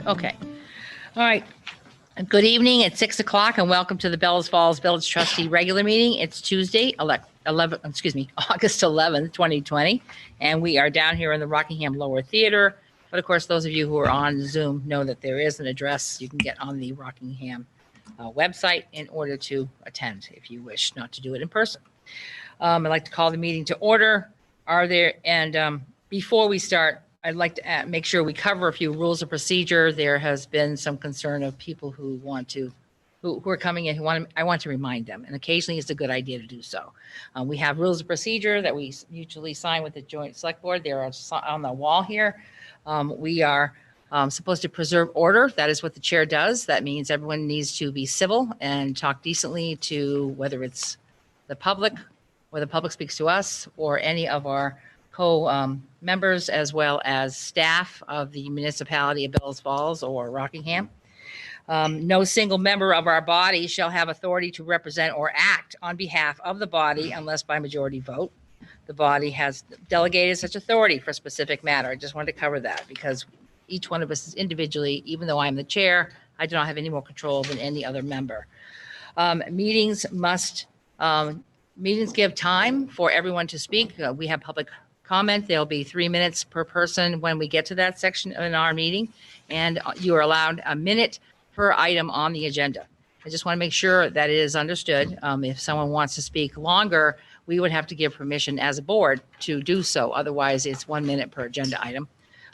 back. Okay. All right. Good evening at 6 o'clock and welcome to the Bellows Falls Village Trustee regular meeting. It's Tuesday, August 11th, 2020. And we are down here in the Rockingham Lower Theater. But of course, those of you who are on Zoom know that there is an address you can get on the Rockingham website in order to attend if you wish not to do it in person. I'd like to call the meeting to order. Before we start, I'd like to make sure we cover a few rules of procedure. There has been some concern of people who are coming in I want to remind them, and occasionally it's a good idea to do so. We have rules of procedure that we mutually sign with the joint select board. They're on the wall here. We are supposed to preserve order. That is what the chair does. That means everyone needs to be civil and talk decently to whether it's the public or the public speaks to us or any of our members as well as staff of the municipality of Bellows Falls or Rockingham. No single member of our body shall have authority to represent or act on behalf of the body unless by majority vote. The body has delegated such authority for a specific matter. I just wanted to cover that because each one of us is individually, even though I'm the chair, I do not have any more control than any other member. Meetings give time for everyone to speak. We have public comment. There'll be 3 minutes per person when we get to that section in our meeting, and you are allowed a minute per item on the agenda. I just want to make sure that it is understood. If someone wants to speak longer, we would have to give permission as a board to do so. Otherwise, it's 1 minute per agenda item.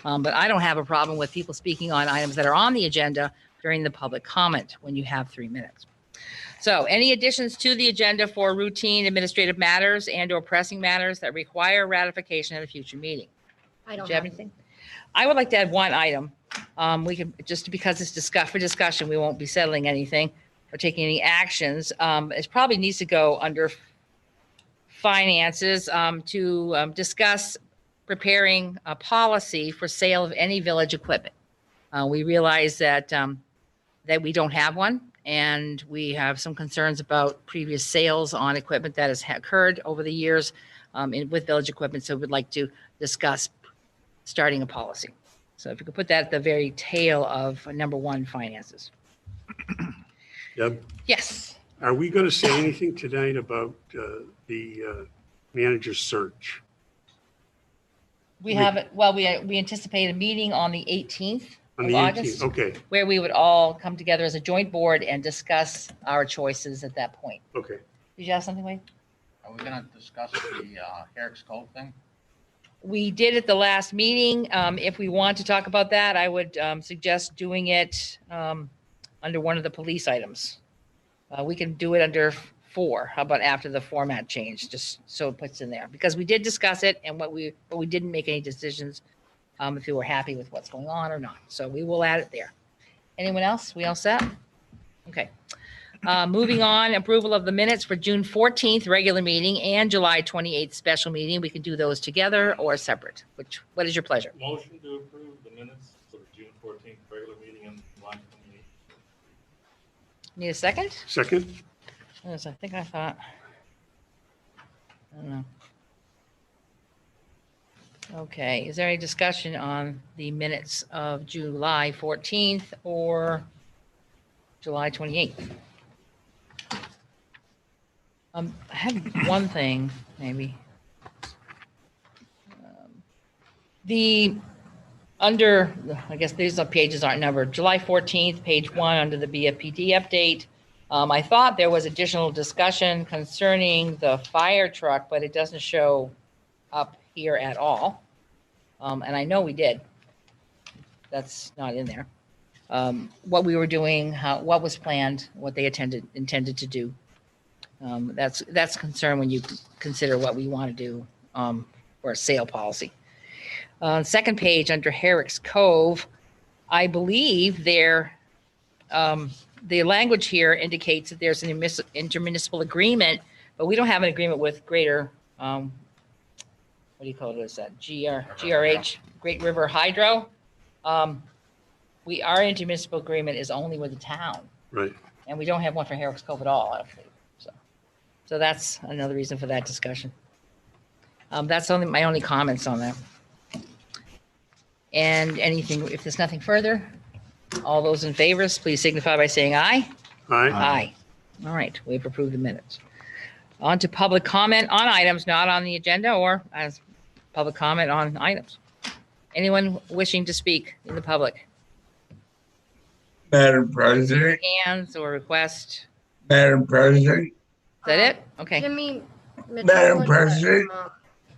But I don't have a problem with people speaking on items that are on the agenda during the public comment when you have 3 minutes. So any additions to the agenda for routine administrative matters and or pressing matters that require ratification at a future meeting? I don't Do you have anything? I would like to add one item. We can, just because it's for discussion, we won't be settling anything or taking any actions. It probably needs to go under finances to discuss preparing a policy for sale of any village equipment. We realize that we don't have one. And we have some concerns about previous sales on equipment that has occurred over the years with village equipment. So we'd like to discuss starting a policy. So if you could put that at the very tail of number 1, finances. Deb? Yes. Are we going to say anything tonight about the manager's search? We haven't. Well, we anticipate a meeting on the 18th. On the 18th, okay. Where we would all come together as a joint board and discuss our choices at that point. Okay. Did you have something, Wade? Are we going to discuss the Herrick's Cove thing? We did at the last meeting. If we want to talk about that, I would suggest doing it under one of the police items. We can do it under 4. How about after the format change, just so it puts in there? Because we did discuss it, and but we didn't make any decisions if you were happy with what's going on or not. So we will add it there. Anyone else? We all set? Okay. Moving on, approval of the minutes for June 14th regular meeting and July 28th special meeting. We can do those together or separate. What is your pleasure? Motion to approve the minutes for the June 14th regular meeting and July 28th. Need a second? Second? Yes, I think I thought. I don't know. Okay, is there any discussion on the minutes of July 14th or July 28th? I had one thing, maybe. I guess these pages aren't numbered. July 14th, page 1 under the BFPD update. I thought there was additional discussion concerning the fire truck, but it doesn't show up here at all. And I know we did. That's not in there. What we were doing, what was planned, what they intended to do. That's a concern when you consider what we want to do for a sale policy. Second page under Herrick's Cove, I believe the language here indicates that there's an intermunicipal agreement, but we don't have an agreement with Greater. What do you call it? Is that GRH, Great River Hydro? Our intermunicipal agreement is only with the town. Right. And we don't have one for Herrick's Cove at all, actually. So that's another reason for that discussion. That's my only comments on that. And anything, if there's nothing further, All those in favor, please signify by saying aye. Aye. Aye. All right, we've approved the minutes. On to public comment on items not on the agenda or as public comment on items. Anyone wishing to speak in the public? Madam President, Hands or request? Madam President, Is that it? Okay. Jimmy Mitchell Madam would, President.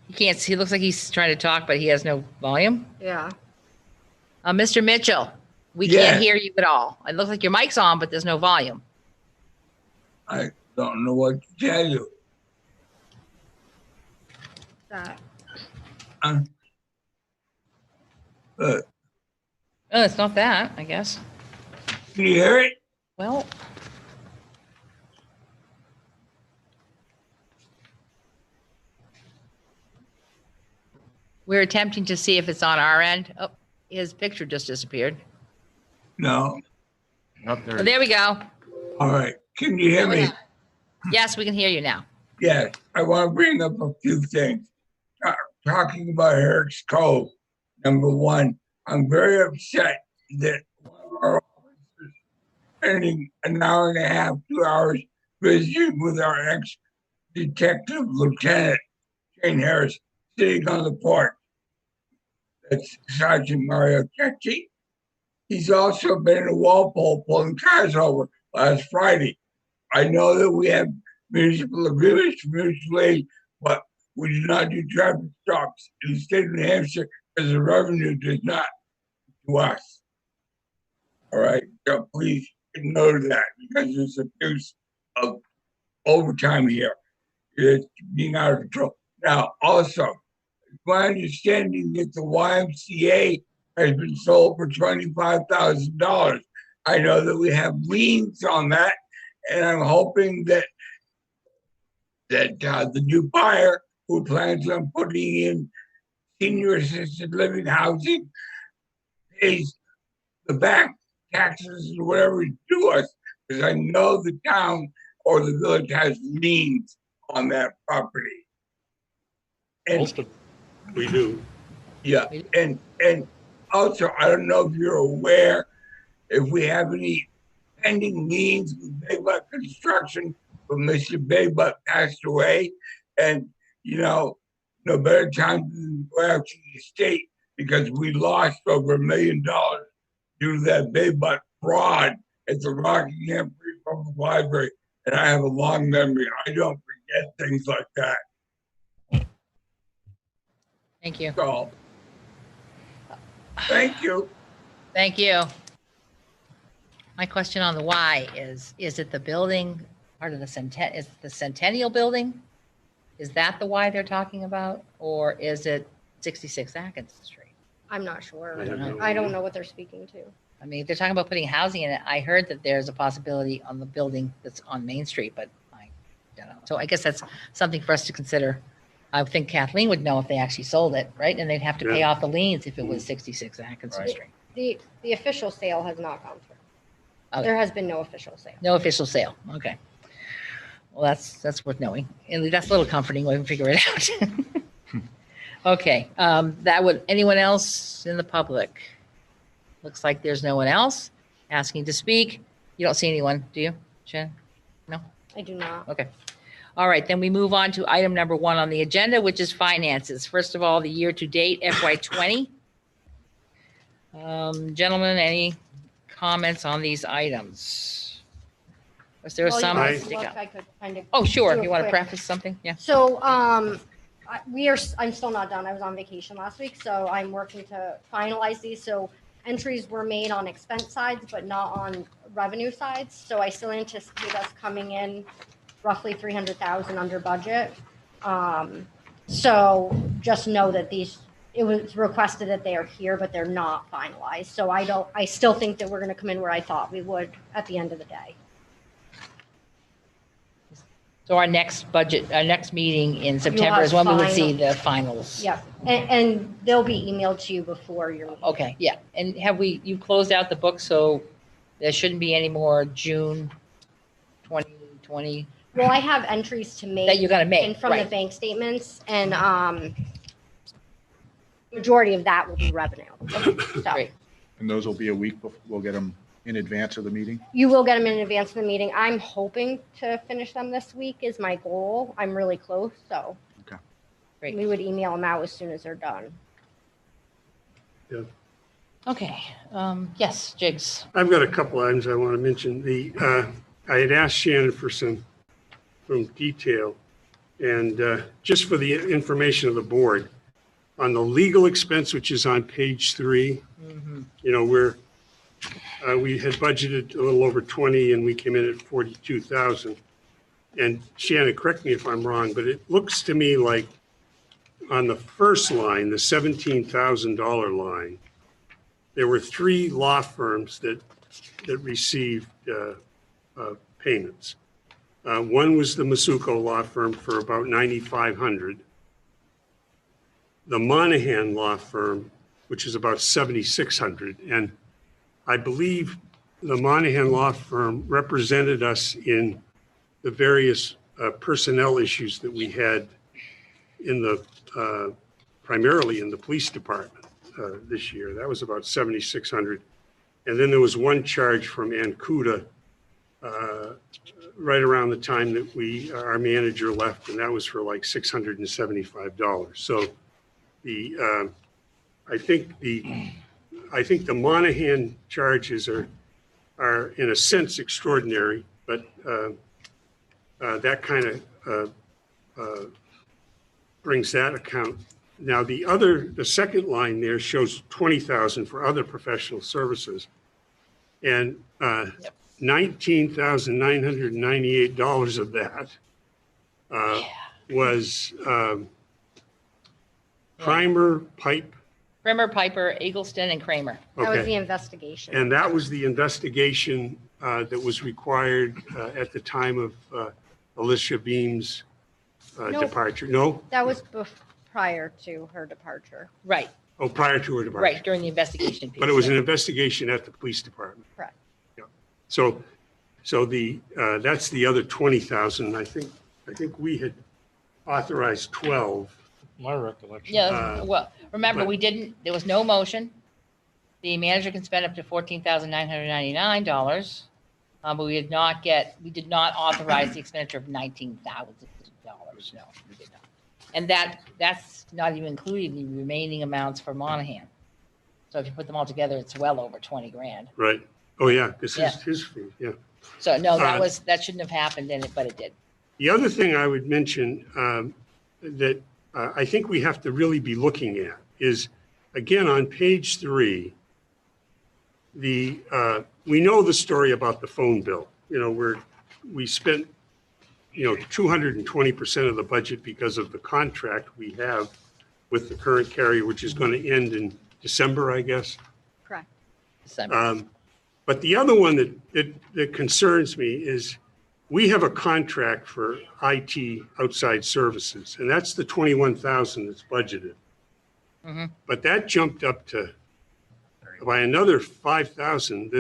He can't see. He looks like he's trying to talk, but he has no volume. yeah. Mr. Mitchell, we Yeah. can't hear you at all. It looks like your mic's on, but there's no volume. I don't know what to tell you. That. Uh, Oh, it's not that, I guess. Can you hear it? Well, we're attempting to see if it's on our end. Oh, his picture just disappeared. No. Oh, there we go. All right. Can you hear me? Yes, we can hear you now. Yes. I want to bring up a few things. Talking about Herrick's Cove. Number one, I'm very upset that one of our officers spending an hour and a half, 2 hours visiting with our ex-detective Lieutenant Shane Harris sitting on the porch. That's Sergeant Mario Cecchi. He's also been in Walpole pulling cars over last Friday. I know that we have municipal agreements for mutual aid, but we do not do traffic stops in the state of New Hampshire because the revenue does not to us. All right, so please ignore that because there's abuse of overtime here. It's being out of control. Now, also, it's my understanding that the YMCA has been sold for $25,000. I know that we have liens on that, and I'm hoping that the new buyer who plans on putting in senior assisted living housing pays the back taxes or whatever it's due us, because I know the town or the village has liens on that property. And Most of, we do. yeah, and also, I don't know if you're aware if we have any pending liens with Baybutt Construction, but Mr. Baybutt passed away, and no better time than to go after the state because we lost over $1 million due to that Baybutt fraud at the Rockingham Free Public Library, and I have a long memory. I don't forget things like that. Thank you. So, thank you. Thank you. My question on the why is it the building, part of the Centennial building? Is that the why they're talking about? Or is it 66 Atkins Street? I'm not sure. I don't know. I don't know what they're speaking to. I mean, if they're talking about putting housing in it, I heard that there's a possibility on the building that's on Main Street, but I don't know. So I guess that's something for us to consider. I think Kathleen would know if they actually sold it, right? And they'd have to pay Yeah. off the liens if it was 66 Atkinson Right. Street. The official sale has not gone through. Okay. There has been no official sale. No official sale. Okay. Well, that's worth knowing. And that's a little comforting. We can figure it out. Okay. Anyone else in the public? Looks like there's no one else asking to speak. You don't see anyone, do you, Jen? No? I do not. Okay. All right, then we move on to item number 1 on the agenda, which is finances. First of all, the year-to-date FY20. Gentlemen, any comments on these items? Was there Well, some? you I- guys look, I could kind of. Oh, sure. do a You want to quick- preface something? Yeah. So, I'm still not done. I was on vacation last week, so I'm working to finalize these. So entries were made on expense sides, but not on revenue sides. So I still anticipate us coming in roughly 300,000 under budget. So just know that it was requested that they are here, but they're not finalized. So I still think that we're going to come in where I thought we would at the end of the day. So our next meeting in September is when we would see the finals. Yep. And they'll be emailed to you before your meeting. Okay, yeah. And you closed out the book, so there shouldn't be any more June 2020 Well, I have entries to make. that you're gonna make, And from the right? bank statements, and majority of that will be revenue. So, Great. And those will be a week before, we'll get them in advance of the meeting? You will get them in advance of the meeting. I'm hoping to finish them this week is my goal. I'm really close, so. Okay. Great. We would email them out as soon as they're done. Okay, yes, Jigs. I've got a couple items I want to mention. I had asked Shannon for some detail, and just for the information of the board, on the legal expense, which is on page 3, you know, we had budgeted a little over 20 and we came in at 42,000. And Shannon, correct me if I'm wrong, but it looks to me like on the first line, the $17,000 line, there were 3 law firms that received payments. One was the Masuko law firm for about $9,500. The Monahan law firm, which is about $7,600. And I believe the Monahan law firm represented us in the various personnel issues that we had in the primarily in the police department this year. That was about $7,600. And then there was one charge from Ancuda right around the time that our manager left, and that was for like $675. So I think the Monahan charges are in a sense extraordinary, but that kind of brings that account. Now the second line there shows 20,000 for other professional services, and $19,998 of that was Primer, Piper, Eagleston, and Kramer. That was Okay. the investigation. And that was the investigation that was required at the time of Alicia Beam's Nope. departure. No? That was prior to her departure. Right, Oh, prior to her departure. right, during the investigation piece. But it was an investigation at the police department. Correct. Yeah. So that's the other 20,000. I think we had authorized 12. My recollection. Yeah, well, remember, but- there was no motion. The manager can spend up to $14,999, but we did not authorize the expenditure of $19,000. No, we did not. And that's not even including the remaining amounts for Monahan. So if you put them all together, it's well over 20 grand. Right. Oh, yeah, this Yeah. is his fee, yeah. So no, that shouldn't have happened in it, but it did. The other thing I would mention that I think we have to really be looking at is, again, on page 3, we know the story about the phone bill. You know, we spent, 220% of the budget because of the contract we have with the current carrier, which is going to end in December, I guess. Correct. December. But the other one that concerns me is we have a contract for IT outside services, and that's the 21,000 that's budgeted. Mhm. But that jumped up to by another 5,000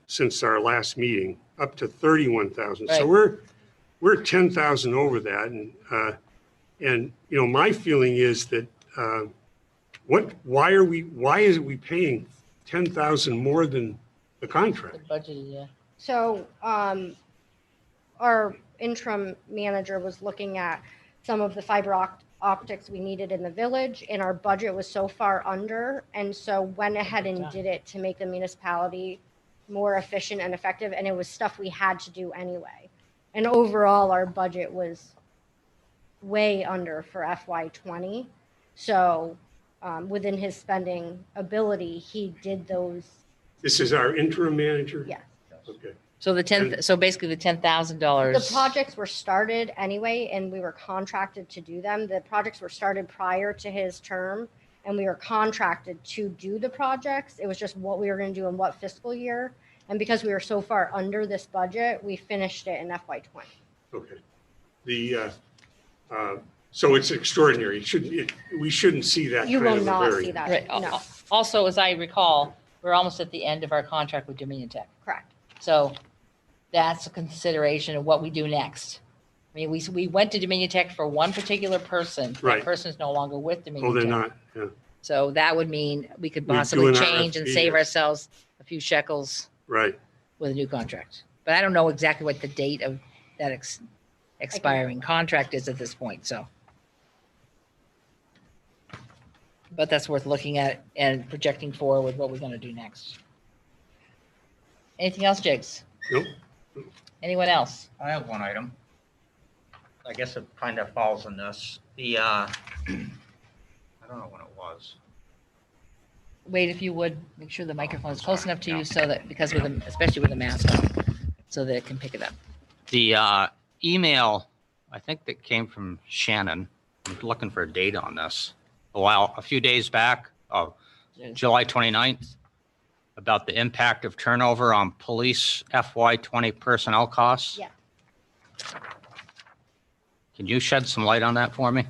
since our last meeting, up to 31,000. So we're 10,000 over that, and my feeling is that why is we paying 10,000 more than the contract? Budgeted, yeah. So our interim manager was looking at some of the fiber optics we needed in the village, and our budget was so far under, and so went ahead and did it to make the municipality more efficient and effective, and it was stuff we had to do anyway. And overall, our budget was way under for FY20. So within his spending ability, he did those. This is our interim manager? Yes. Okay. So so basically the $10,000. The projects were started anyway, and we were contracted to do them. The projects were started prior to his term, and we were contracted to do the projects. It was just what we were going to do in what fiscal year. And because we were so far under this budget, we finished it in FY20. Okay. So it's extraordinary. We shouldn't see that. You kind will of a not variance. see that. Right. No, Also, as I recall, we're almost at the end of our contract with Dominion Tech. correct. So that's a consideration of what we do next. I mean, we went to Dominion Tech for one particular person. Right. That person's no longer with Dominion Oh, they're Tech. not, yeah. So that would mean we could We do possibly an change and RFP, save yes. ourselves a few shekels Right. with a new contract. But I don't know exactly what the date of that expiring contract is at this point, so. But that's worth looking at and projecting forward what we're gonna do next. Anything else, Jigs? Nope. Anyone else? I have one item. I guess it kind of falls in this. The, I don't know when it was. Wait, if you would, make sure the microphone is close enough to you so that, because with the, especially with the mask on, so that it can pick it up. The email, I think that came from Shannon. I'm looking for a date on this. A few days back, July 29th, about the impact of turnover on police FY20 personnel costs. Yeah. Can you shed some light on that for me?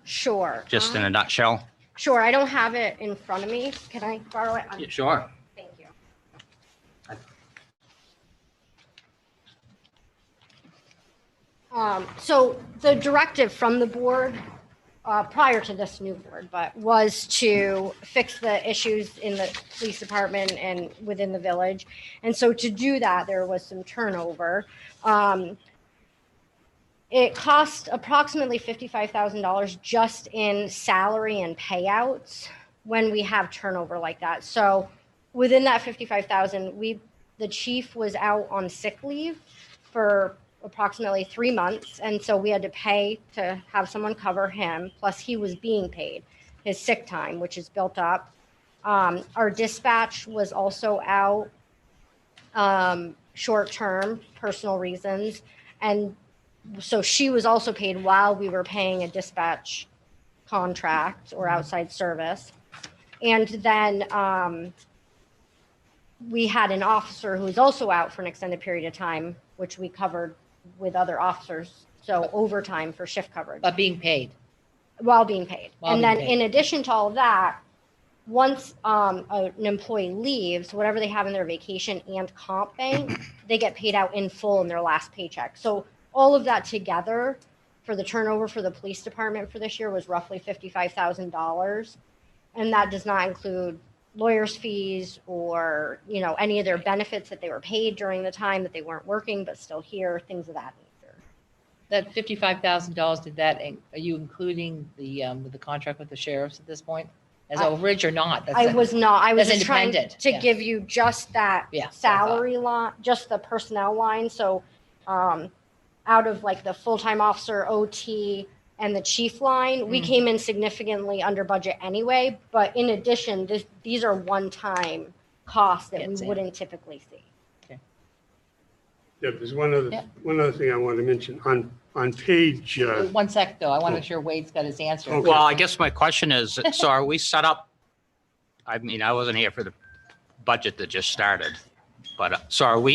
Sure. Just in a nutshell? Sure, I don't have it in front of me. Can I borrow it? Sure. Thank you. So the directive from the board, prior to this new board, but was to fix the issues in the police department and within the village. And so to do that, there was some turnover. It cost approximately $55,000 just in salary and payouts when we have turnover like that. So within that 55,000, the chief was out on sick leave for approximately 3 months. And so we had to pay to have someone cover him. Plus he was being paid his sick time, which is built up. Our dispatch was also out short-term, personal reasons. And so she was also paid while we were paying a dispatch contract or outside service. And then we had an officer who was also out for an extended period of time, which we covered with other officers. So overtime for shift coverage. But being paid. While being paid. While And being then paid. in addition to all of that, once an employee leaves, whatever they have in their vacation and comp bank, they get paid out in full in their last paycheck. So all of that together for the turnover for the police department for this year was roughly $55,000. And that does not include lawyers' fees or, any of their benefits that they were paid during the time that they weren't working, but still here, things of that nature. That $55,000, did that, are you including with the contract with the sheriffs at this point? As overage or not? I was not. I was That's just trying independent, to yeah. give you just that Yeah, salary line, just the personnel line. So out of like the full-time officer, OT, and the chief line, we came in significantly under budget anyway. But in addition, these are one-time costs that Yes, we yeah. wouldn't typically see. Yeah, there's one other thing I wanted to mention on page, 1 sec, though. I want to make sure Wade's got his answer. Okay. Well, I guess my question is, so are we set up? I mean, I wasn't here for the budget that just started, but so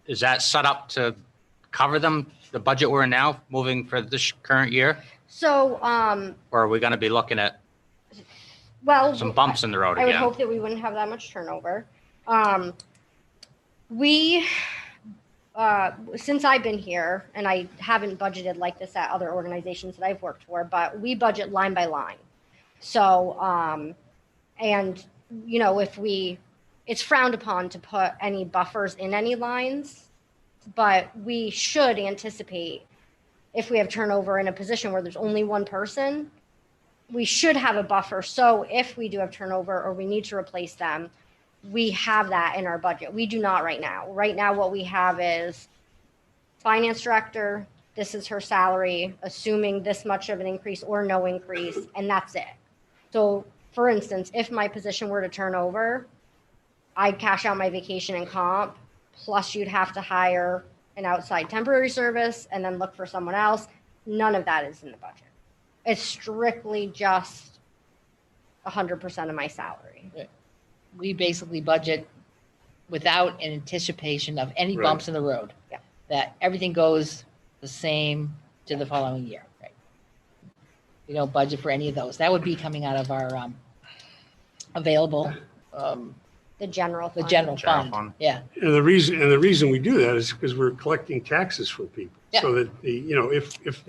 is that set up to cover them, the budget we're in now, moving for this current year? So, Or are we going to be looking at well, some bumps in the road I would again? hope that we wouldn't have that much turnover. Since I've been here, and I haven't budgeted like this at other organizations that I've worked for, but we budget line by line. So, and it's frowned upon to put any buffers in any lines, but we should anticipate if we have turnover in a position where there's only one person, we should have a buffer. So if we do have turnover or we need to replace them, we have that in our budget. We do not right now. Right now, what we have is finance director, this is her salary, assuming this much of an increase or no increase, and that's it. So for instance, if my position were to turn over, I'd cash out my vacation and comp, plus you'd have to hire an outside temporary service and then look for someone else. None of that is in the budget. It's strictly just 100% of my salary. We basically budget without an anticipation of any Right. bumps in the road. Yeah. That everything goes the same to the following year, right? We don't budget for any of those. That would be coming out of our available, The general the fund. general General fund. fund. Yeah, and the reason we do that is because we're collecting taxes from people. Yeah. So that if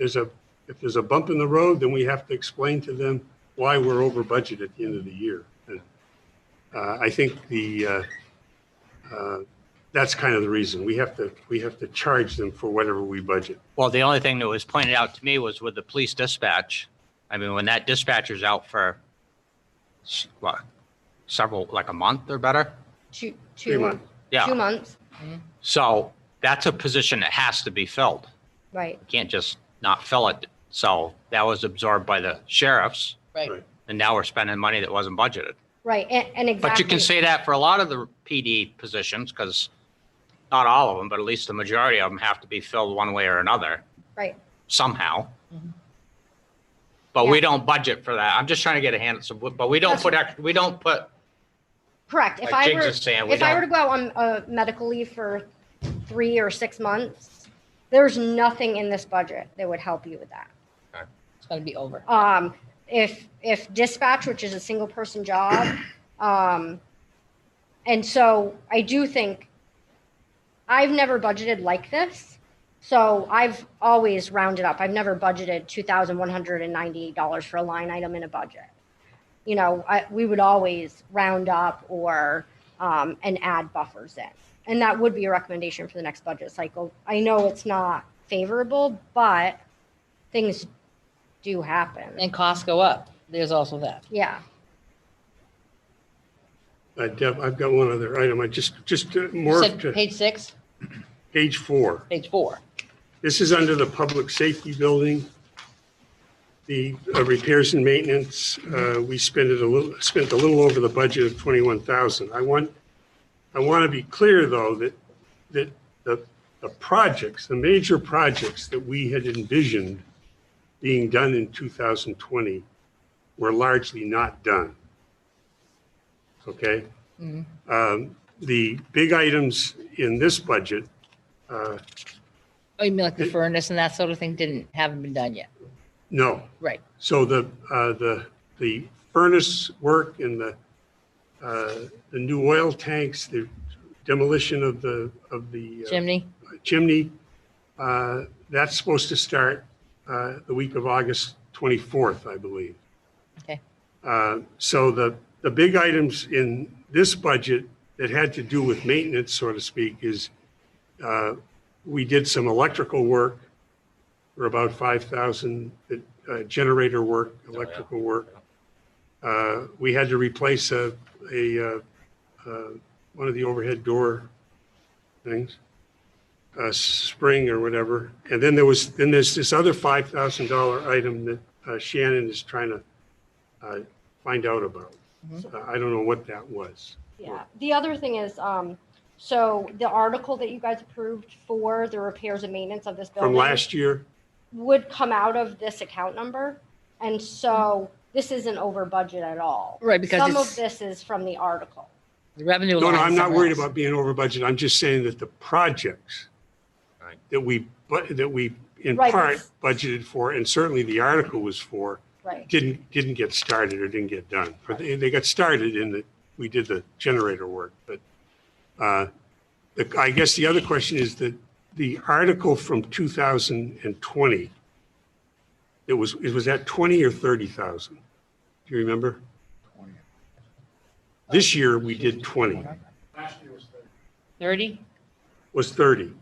there's a bump in the road, then we have to explain to them why we're over budget at the end of the year. And, I think that's kind of the reason. We have to charge them for whatever we budget. Well, the only thing that was pointed out to me was with the police dispatch. I mean, when that dispatcher's out for what, several, like a month or better? 2 3 months. Yeah. 2 months, So that's a position that has to be filled. right? You can't just not fill it. So that was absorbed by the sheriffs, Right. Right. and now we're spending money that wasn't budgeted. Right, and exactly. But you can say that for a lot of the PD positions, because not all of them, but at least the majority of them have to be filled one way or another Right, somehow. Mhm. But we Yeah. don't budget for that. I'm just trying to get a hand. So, but we don't we don't put, correct. If like I Jigs were, is saying, we if I were to don't. go out on medical leave for 3 or 6 months, there's nothing in this budget that would help you with that. It's going to be over. If dispatch, which is a single person job, and so I do think I've never budgeted like this. So I've always rounded up. I've never budgeted $2,198 for a line item in a budget. You know, we would always round up or and add buffers in. And that would be a recommendation for the next budget cycle. I know it's not favorable, but things do happen. And costs go up. There's also that. Yeah. Deb, I've got one other item. I just You more said to page 6, page 4. page 4. This is under the public safety building. The repairs and maintenance, we spent a little over the budget of 21,000. I want to be clear though that the projects, the major projects that we had envisioned being done in 2020 were largely not done. Okay? The big items in this budget, Oh, you mean like the furnace and that sort of thing haven't been done yet? no. Right. So the furnace work and the new oil tanks, the demolition of the Chimney? chimney, that's supposed to start the week of August 24th, I believe. Okay. So the big items in this budget that had to do with maintenance, so to speak, is we did some electrical work for about 5,000, generator work, electrical work. We had to replace one of the overhead door things, spring or whatever. And then there's this other $5,000 item that Shannon is trying to find out about. I don't know what that was. Yeah. The other thing is, so the article that you guys approved for the repairs and maintenance of this building From last year? would come out of this account number. And so this isn't over budget at all. Right, because some it's- of this is from the article. The revenue No, line. I'm not somewhere worried else. about being over budget. I'm just saying that the projects Right. that we in Right, part but- budgeted for, and certainly the article was for, Right. didn't get started or didn't get done. Or they got started in we did the generator work. But I guess the other question is that the article from 2020, was that 20 or 30,000? Do you remember? 20. This year we did 20. Last year was 30. 30? Was 30.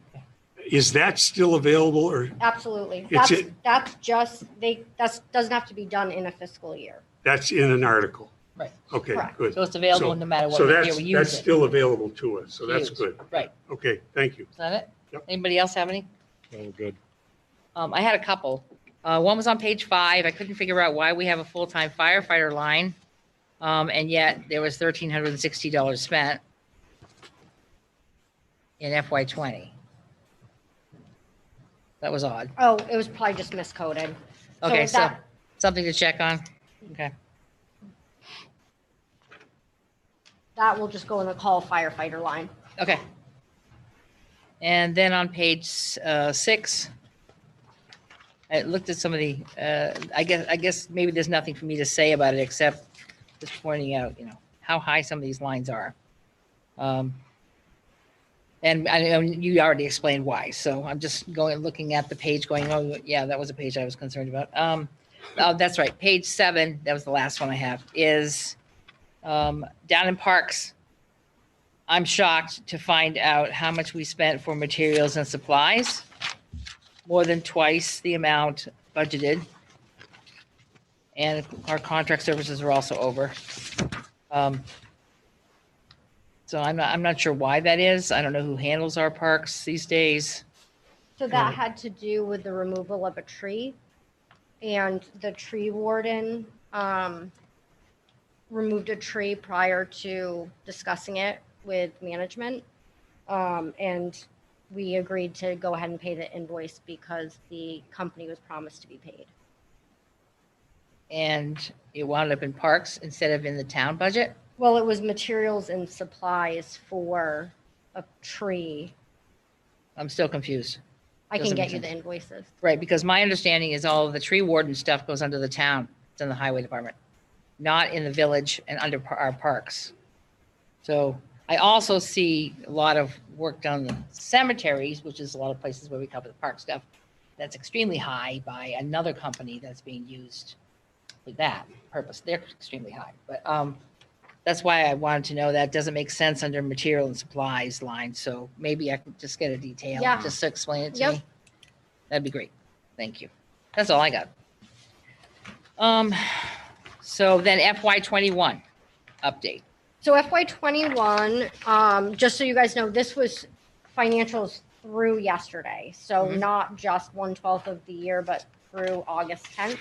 Is that still available or Absolutely. It's That's just, that doesn't have to be done in a fiscal year. that's in an article? Right. Okay, Correct. good. So it's available no matter what So year that's, we use that's it. still available to us, so that's Use. good. Right. Okay, thank you. Is that it? Yep. Anybody else have any? Oh, good. I had a couple. One was on page 5. I couldn't figure out why we have a full-time firefighter line. And yet there was $1,360 spent in FY20. That was odd. Oh, it was probably just miscoded. Okay, so that- something to check on. Okay. That will just go in the call firefighter line. Okay. And then on page 6, I looked at some of the, I guess maybe there's nothing for me to say about it except just pointing out, how high some of these lines are. And I know you already explained why, so I'm just looking at the page going, oh, yeah, that was a page I was concerned about. Oh, that's right. Page 7, that was the last one I have, is down in parks. I'm shocked to find out how much we spent for materials and supplies. More than twice the amount budgeted. And our contract services are also over. So I'm not sure why that is. I don't know who handles our parks these days. So that had to do with the removal of a tree, and the tree warden removed a tree prior to discussing it with management. And we agreed to go ahead and pay the invoice because the company was promised to be paid. And it wound up in parks instead of in the town budget. Well, it was materials and supplies for a tree. I'm still confused. I can Doesn't get make you the sense. invoices. Right, because my understanding is all of the tree warden stuff goes under the town. It's in the highway department, not in the village and under our parks. So I also see a lot of work done in the cemeteries, which is a lot of places where we cover the park stuff. That's extremely high by another company that's being used with that purpose. They're extremely high, but that's why I wanted to know that doesn't make sense under material and supplies line. So maybe I could just get a detail, Yeah. just to explain it to Yep. me. That'd be great. Thank you. That's all I got. So then FY21 update. So FY21, just so you guys know, this was financials through yesterday. So Mhm. not just 1/12 of the year, but through August 10th,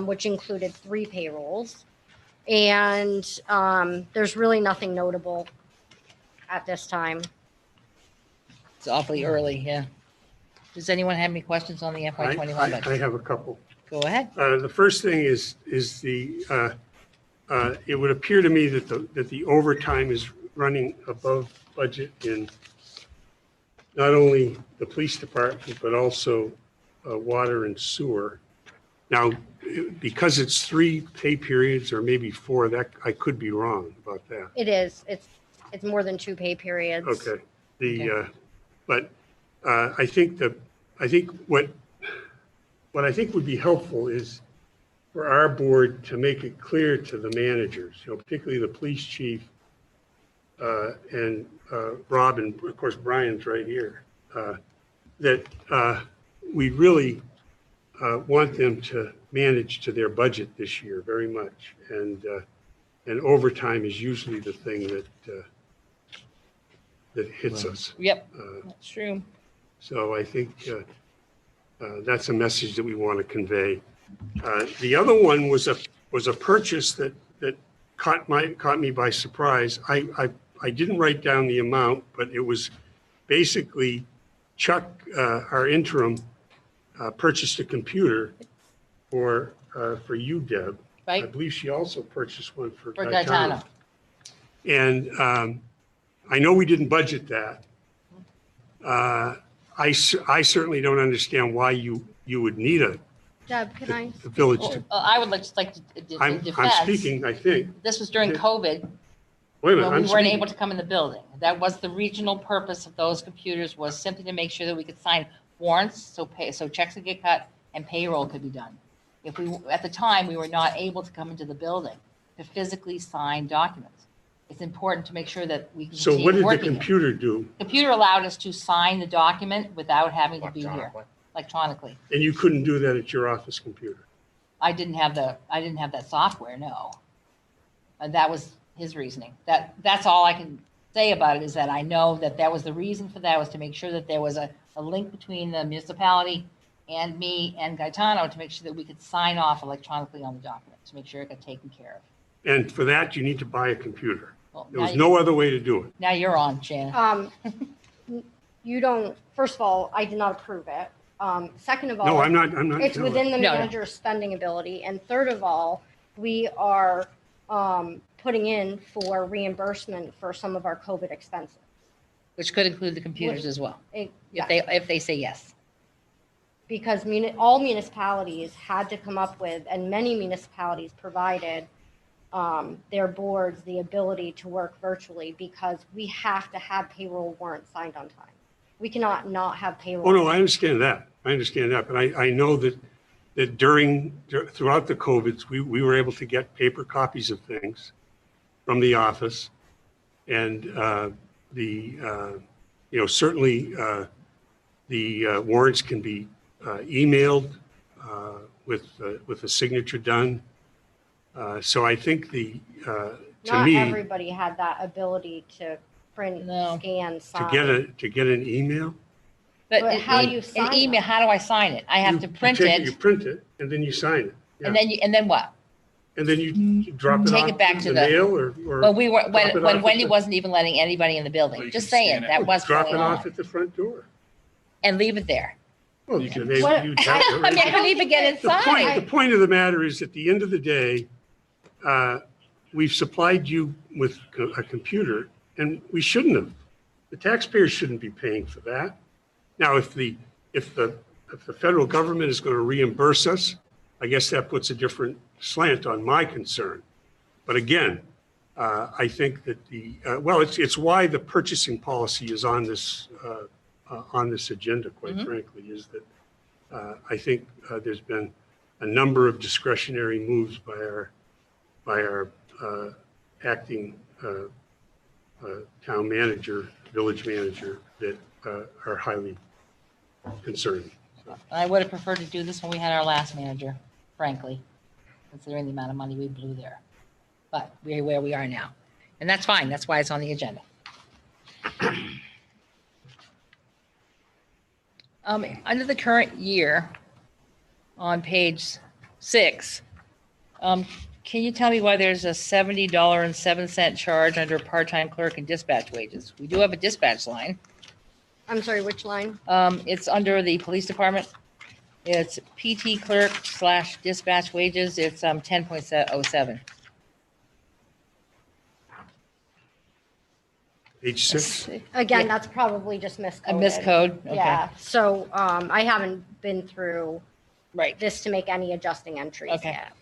which included 3 payrolls. And there's really nothing notable at this time. It's awfully early, yeah. Does anyone have any questions on the FY21 I budget? have a couple. Go ahead. The first thing is the, it would appear to me that the overtime is running above budget in not only the police department, but also water and sewer. Now, because it's 3 pay periods or maybe 4, that I could be wrong about that. It is. It's more than 2 pay periods. Okay. But I think what I think would be helpful is for our board to make it clear to the managers, particularly the police chief and Rob, and of course Brian's right here, that we really want them to manage to their budget this year very much, and overtime is usually the thing that hits us. Yep, that's true. So I think that's a message that we want to convey. The other one was a purchase that caught me by surprise. I didn't write down the amount, but it was basically Chuck, our interim, purchased a computer for you, Deb. I Right, believe she also purchased one for for Gaetano. Gaetano. And I know we didn't budget that. I certainly don't understand why you would need Deb, can I? the village to. I would just like to I'm defense. speaking, I think. This was during COVID, Wait a minute, when I'm we weren't speaking. able to come in the building. That was the regional purpose of those computers, was simply to make sure that we could sign warrants, so checks could get cut and payroll could be done. At the time, we were not able to come into the building to physically sign documents. It's important to make sure that we can So what continue did the working. computer do? Computer allowed us to sign the document without having to be here electronically. And you couldn't do that at your office computer? I didn't have that software, no. That was his reasoning. That's all I can say about it, is that I know that was the reason for that, was to make sure that there was a link between the municipality and me and Gaetano to make sure that we could sign off electronically on the document, to make sure it got taken care of. And for that, you need to buy a computer. Well, There was no other way to do it. now you're on, Shannon. You don't, first of all, I did not approve it. Second of all. No, I'm not. It's no. within the No, no. manager's spending ability. And third of all, we are putting in for reimbursement for some of our COVID expenses. Which could include the computers as well, Yeah, if they say yes. because all municipalities had to come up with, and many municipalities provided their boards the ability to work virtually, because we have to have payroll warrants signed on time. We cannot not have payroll. Oh, no, I understand that. But I know that that throughout the COVIDs, we were able to get paper copies of things from the office. And certainly the warrants can be emailed with a signature done. So I think to Not me, everybody had that ability to print, No. scan, sign. to get an email, But how do you an sign email, them? how do I sign it? I have to print you it, print it, and then you sign it. Yeah. and then what? And then you drop it Take off it back in to the the- mail or Well, we were, drop when it off when at Wendy the- wasn't even letting anybody in the building, Well, you just can scan saying, it. that was drop going it off on. at the front door. And leave it there. Well, You can- they- What- you'd I- have to I mean, I erase it. couldn't even get The inside. point of the matter is, at the end of the day, we've supplied you with a computer, and we shouldn't have. The taxpayers shouldn't be paying for that. Now, if the federal government is going to reimburse us, I guess that puts a different slant on my concern. But again, I think that it's why the purchasing policy is on this agenda, quite frankly, is that I think there's been a number of discretionary moves by our acting town manager, village manager, that are highly concerning. I would have preferred to do this when we had our last manager, frankly, considering the amount of money we blew there. But we're where we are now. And that's fine. That's why it's on the agenda. Under the current year, on page 6, can you tell me why there's a $70.07 charge under part-time clerk and dispatch wages? We do have a dispatch line. I'm sorry, which line? It's under the police department. It's PT clerk / dispatch wages. It's 10.07. Page 6, Again, Yeah. that's probably just miscoded. A miscode? Okay. Yeah, so I haven't been through Right. this to make any adjusting entries Okay. yet.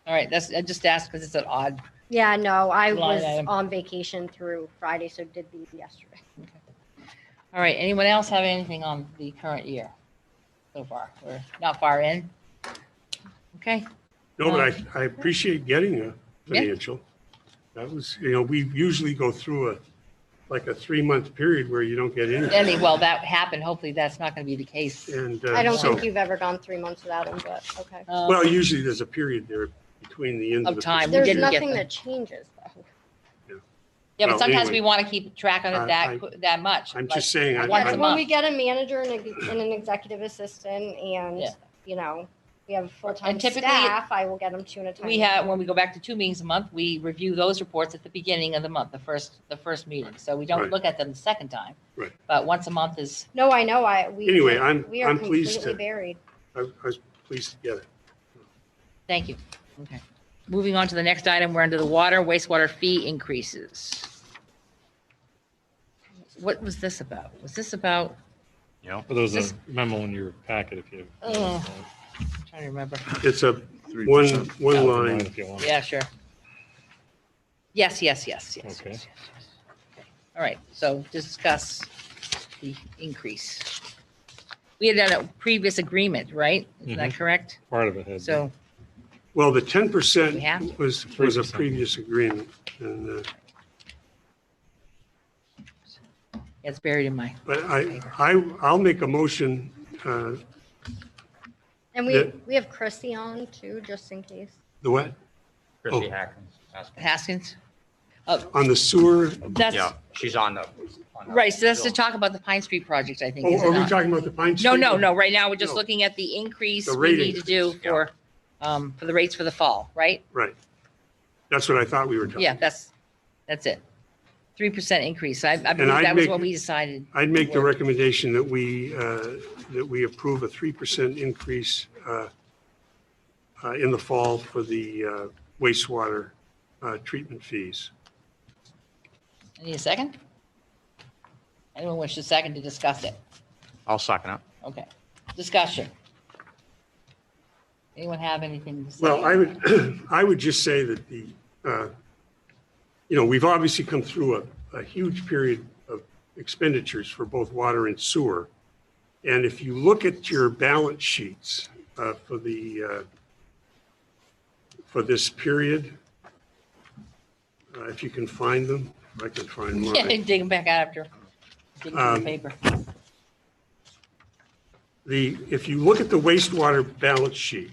All right. I just asked because it's an odd. Yeah, no, I Line was item. on vacation through Friday, so did these yesterday. All right. Anyone else have anything on the current year so far? We're not far in. Okay. no, but I appreciate getting a financial. That was, we usually go through a 3-month period where you don't get anything. Well, that happened. Hopefully that's not going to be the case. And I don't so, think you've ever gone 3 months without them, but okay. well, usually there's a period there between the end of Of the time. We There's didn't get nothing them. that changes though. Yeah, but well, sometimes anyway. we want to keep track of it that much. I'm like just saying, once Yeah, a when month. we get a manager and an executive assistant and, Yeah. we have full-time And typically- staff, I will get them 2 at a time. We have, when we go back to 2 meetings a month, we review those reports at the beginning of the month, the first meeting. So we don't Right. look at them the second time. Right. But once a month is, No, I know, Anyway, we are I'm pleased completely to- buried. I was pleased to get it. thank you. Okay. Moving on to the next item, we're under the water, wastewater fee increases. What was this about? Was this about, Well, there was This- a memo in your packet if you. Oh. I'm trying to remember. It's a 3%. one line. If you want. Yeah, sure. Yes. Okay. Okay. All right, so discuss the increase. We had done a previous agreement, right? Isn't that correct? Part of it had. So, Well, the We have 10% was a 3%. previous agreement. And, it's buried in my, but I'll make a motion, And Yeah. we have Chrissy on too, just in case. the what? Chrissy Oh. Hackins. Haskins? On the sewer. That's, Yeah, she's on the. right, so that's to talk about the Pine Street project, I think. Oh, is it are we not? talking about the Pine Street? No, right now, we're just No. looking at the increase The we rate need to do increase, for the rates for the fall, right? Right. That's what I thought we were talking. Yeah, that's it. 3% increase. I believe And I'd that was make- what we decided. I'd make the Word. recommendation that we approve a 3% increase in the fall for the wastewater treatment fees. I need a second? Anyone wish a second to discuss it? I'll second it. Okay. Discussion. Anyone have anything to say? Well, I would just say that we've obviously come through a huge period of expenditures for both water and sewer. And if you look at your balance sheets for this period. If you can find them, I can find Yeah, mine. dig them back out after. Dig through the paper. If you look at the wastewater balance sheet,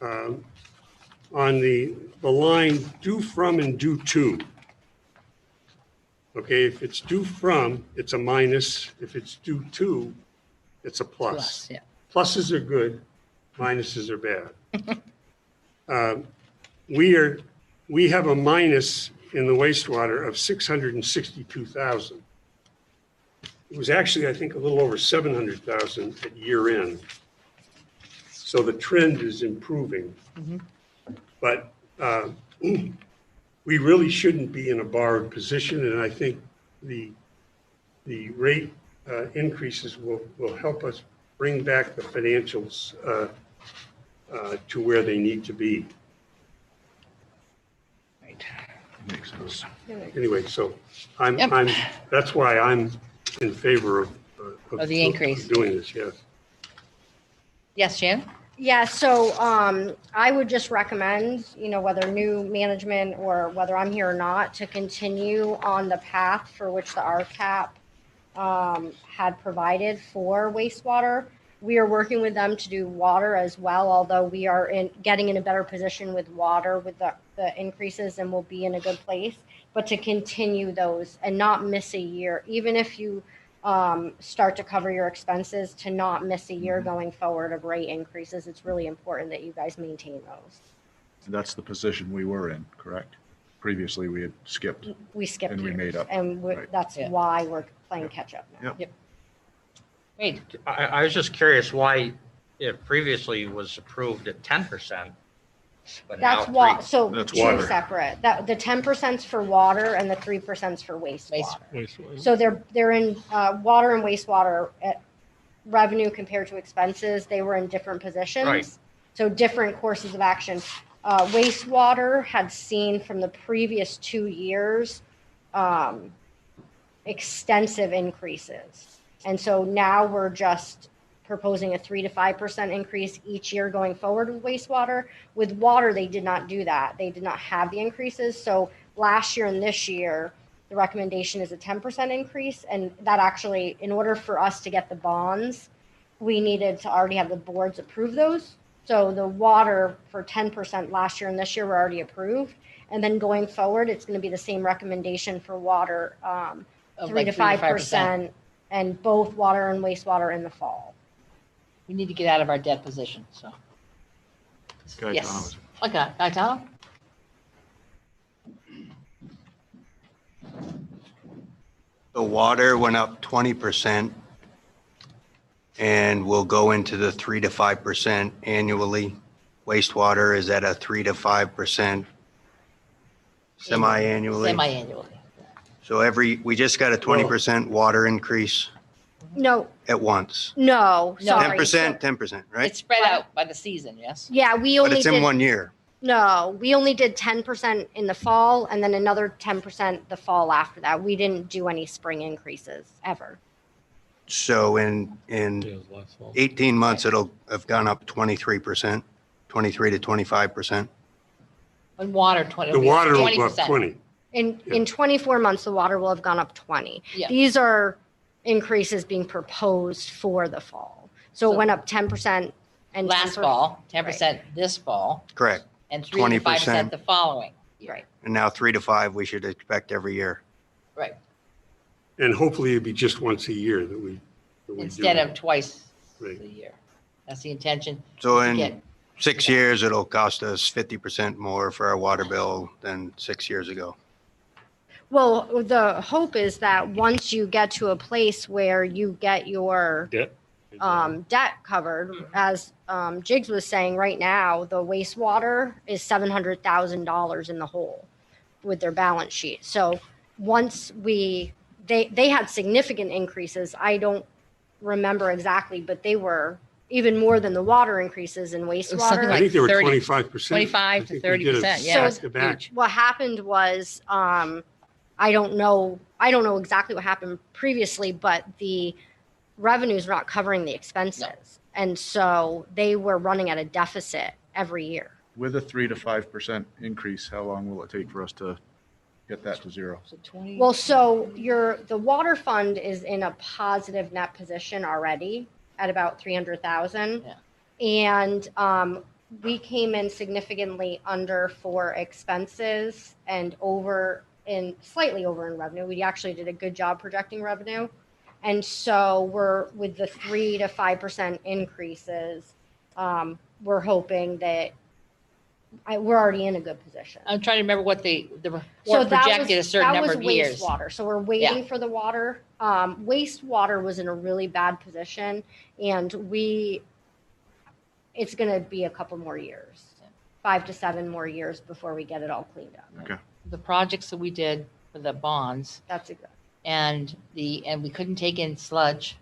on the line due from and due to, okay, if it's due from, it's a minus. If it's due to, it's a plus. Plus, yeah. Pluses are good, minuses are bad. We have a minus in the wastewater of 662,000. It was actually, I think, a little over 700,000 at year end. So the trend is improving. But we really shouldn't be in a borrowed position, and I think the rate increases will help us bring back the financials to where they need to be. Right. Makes sense. Anyway, so Yep. that's why I'm in favor of the increase. doing this, yes. Yes, Jan? Yeah, so I would just recommend, whether new management or whether I'm here or not, to continue on the path for which the RCAP had provided for wastewater. We are working with them to do water as well, although we are getting in a better position with water with the increases, and we'll be in a good place. But to continue those and not miss a year, even if you start to cover your expenses, to not miss a year going forward of rate increases. It's really important that you guys maintain those. And that's the position we were in, correct? Previously, we had skipped. We skipped And we years, made up. and Right. that's Yeah. why we're playing catch up now. Yep. Great. I was just curious why it previously was approved at 10%. But now That's what, three- so That's two water. separate, the 10%'s for water and the 3%'s for wastewater. Wastewater. So they're in water and wastewater revenue compared to expenses. They were in different positions. Right. So different courses of action. Wastewater had seen from the previous 2 years extensive increases. And so now we're just proposing a 3 to 5% increase each year going forward with wastewater. With water, they did not do that. They did not have the increases. So last year and this year, the recommendation is a 10% increase. And that actually, in order for us to get the bonds, we needed to already have the boards approve those. So the water for 10% last year and this year were already approved. And then going forward, it's going to be the same recommendation for water, Of 3 to 5%, and both water and wastewater in the fall. We need to get out of our debt position, so. Guy Yes. Thomas. Okay, Guy Tom? The water went up 20% and will go into the 3 to 5% annually. Wastewater is at a 3 to 5% semi-annually. Semi-annually. So we just got a 20% water increase No, at once. no, No. sorry. 10%, 10%, right? It's spread out by the season, yes? Yeah, we But only it's in did, 1 year. no, we only did 10% in the fall and then another 10% the fall after that. We didn't do any spring increases ever. So in 18 months, it'll have gone up 23%, 23 to 25%. And water, 20. The water will go up 20%. 20. In 24 months, the water will have gone up 20. Yeah. These are increases being proposed for the fall. So So- it went up 10% and Last 10%. fall, 10% this fall, Correct. and 3 to 5% 20%. the following. Right. And now 3 to 5, we should expect every year. Right. And hopefully it'd be just once a year that we do Instead it. of twice Right. a year. That's the intention. So to in get- 6 years, it'll cost us 50% more for our water bill than 6 years ago. Well, the hope is that once you get to a place where you get your Debt? debt covered, as Jigs was saying, right now, the wastewater is $700,000 in the hole with their balance sheet. So once they had significant increases. I don't remember exactly, but they were even more than the water increases in something wastewater. I like think they were 30, 25%. 25 to 30%, yeah. So- Back to back. What happened was, I don't know exactly what happened previously, but the revenues were not covering the expenses. And so they were running at a deficit every year. With a 3 to 5% increase, how long will it take for us to get that to zero? So 20. Well, so the water fund is in a positive net position already at about 300,000. Yeah. And we came in significantly under for expenses and slightly over in revenue. We actually did a good job projecting revenue. And so we're with the 3 to 5% increases, we're hoping that we're already in a good position. I'm trying to remember what the report So that projected a certain number of years. wastewater. So we're waiting for the water. Wastewater was in a really bad position, and it's going to be a couple more years, 5 to 7 more years before we get it all cleaned up. Okay. The projects that we did for the bonds, That's a good. and we couldn't take in sludge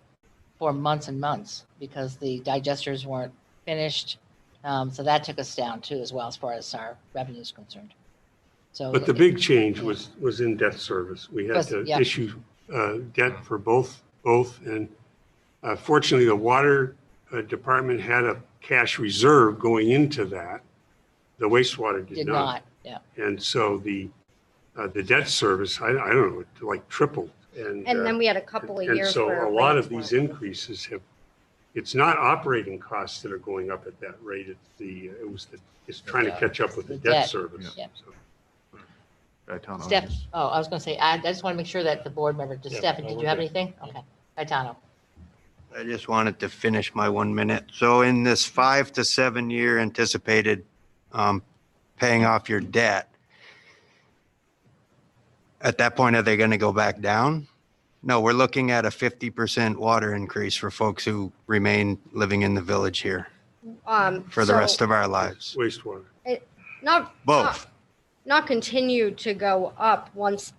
for months and months because the digesters weren't finished. So that took us down too, as well, as far as our revenue is concerned. So, But the big change was in debt service. We had to Yeah. issue debt for both. And fortunately, the water department had a cash reserve going into that. The wastewater did not. Yeah. And so the debt service, I don't know, it like tripled. And then we had a couple of years. And so where a lot of rates these weren't. increases it's not operating costs that are going up at that rate. It's trying to catch up with the The debt debt. service. Yeah. So, Steph, I was going to say, I just want to make sure that the board member, Yeah, Stefan, no, did we're you have good. anything? Okay. Gaetano. I just wanted to finish my 1 minute. So in this 5 to 7 year anticipated paying off your debt, at that point, are they going to go back down? No, we're looking at a 50% water increase for folks who remain living in the village here for the rest of our lives. Wastewater. Both. Not continue to go up once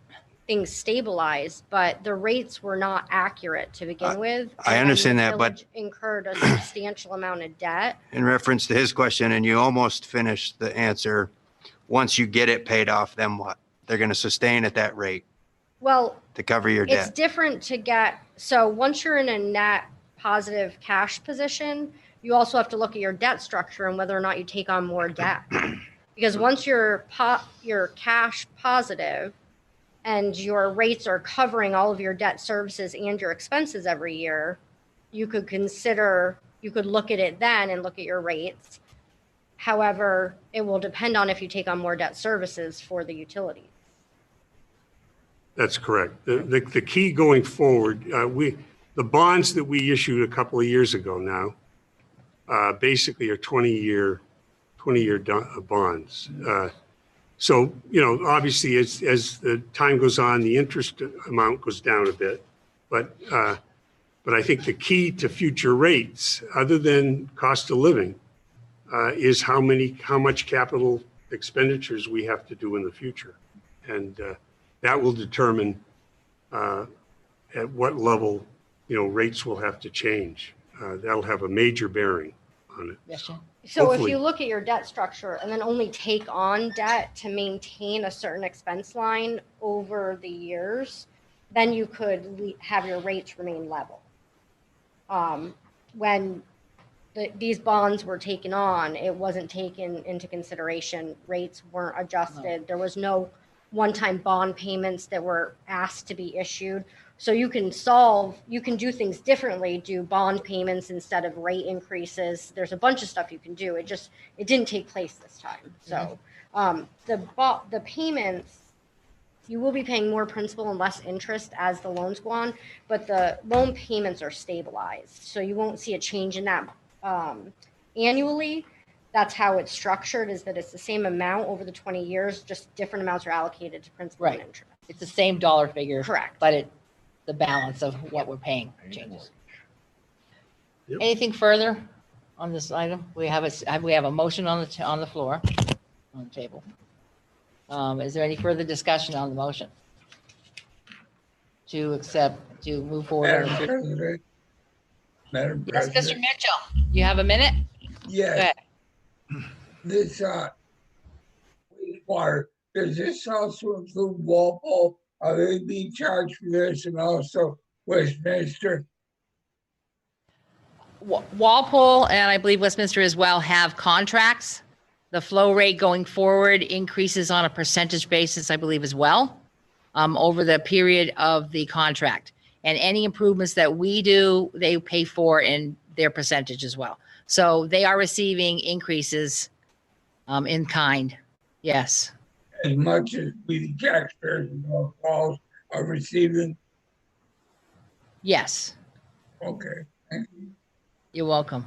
things stabilize, but the rates were not accurate to begin with. I and understand the that, but- village incurred a substantial amount of debt. In reference to his question, and you almost finished the answer, once you get it paid off, then what? They're going to sustain at that rate Well, to cover your it's debt. different so once you're in a net positive cash position, you also have to look at your debt structure and whether or not you take on more debt. Because once you're cash positive and your rates are covering all of your debt services and your expenses every year, you could look at it then and look at your rates. However, it will depend on if you take on more debt services for the utilities. That's correct. The key going forward, the bonds that we issued a couple of years ago now, basically are 20-year bonds. So, obviously as the time goes on, the interest amount goes down a bit. But I think the key to future rates, other than cost of living, is how much capital expenditures we have to do in the future. And that will determine at what level, rates will have to change. That'll have a major bearing on it. Yes, Jen? So if Hopefully. you look at your debt structure and then only take on debt to maintain a certain expense line over the years, then you could have your rates remain level. When these bonds were taken on, it wasn't taken into consideration. Rates weren't adjusted. There was no one-time bond payments that were asked to be issued. So you can do things differently, do bond payments instead of rate increases. There's a bunch of stuff you can do. It didn't take place this time. So the payments, you will be paying more principal and less interest as the loans go on, but the loan payments are stabilized. So you won't see a change in that annually. That's how it's structured, is that it's the same amount over the 20 years, just different amounts are allocated to principal and Right. interest. It's the same dollar figure. Correct. But the balance of what we're paying changes. Yep. Anything further on this item? We have a motion on the floor, on the table. Is there any further discussion on the motion? To move forward? Madam on the- President. Madam Yes, Mr. President. Mitchell, you have a minute? Go Yes, ahead. this, wastewater, does this also include Walpole? Are they being charged for this and also Westminster? Walpole and I believe Westminster as well have contracts. The flow rate going forward increases on a percentage basis, I believe, as well, over the period of the contract. And any improvements that we do, they pay for in their percentage as well. So they are receiving increases in kind. Yes. as much as we the taxpayers in North Falls are receiving? Yes. Okay, thank you. You're welcome.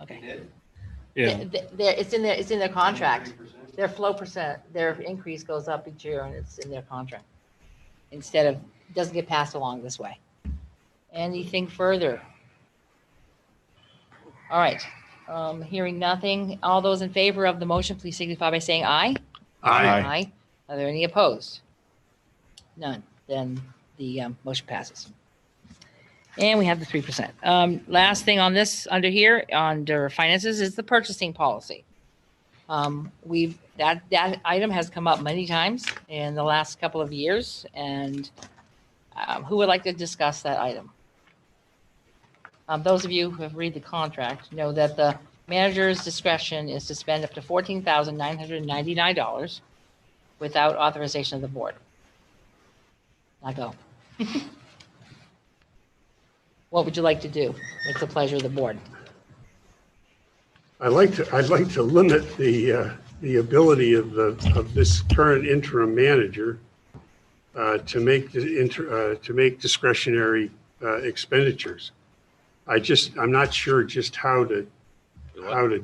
Okay. Yeah, It's in their contract. Their flow percent, their increase goes up each year and it's in their contract. Instead of, doesn't get passed along this way. Anything further? All right, hearing nothing. All those in favor of the motion, please signify by saying aye. Aye. Are there any opposed? None. Then the motion passes. And we have the 3%. Last thing on this, under here, under finances, is the purchasing policy. That item has come up many times in the last couple of years, and who would like to discuss that item? Those of you who have read the contract know that the manager's discretion is to spend up to $14,999 without authorization of the board. Now go. What would you like to do? It's the pleasure of the board. I'd like to limit the ability of this current interim manager to make discretionary expenditures. I'm not sure just how to